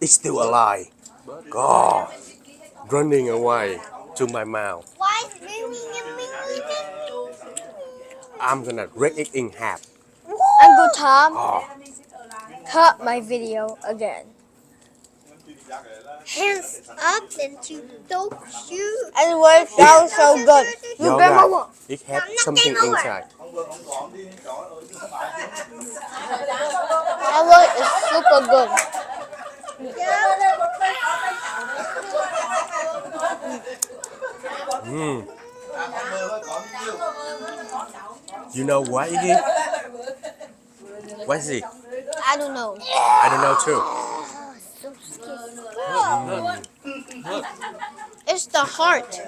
It's still alive. God, running away to my mouth. I'm gonna break it in half. Uncle Tom, Oh, cut my video again. Hands up and you don't shoot. And it worked out so good. You your grandma guy, won. it had something inside. That work is super good. Mm. You know what it is? What is it? I don't know. I don't know too. So scary. It's the heart.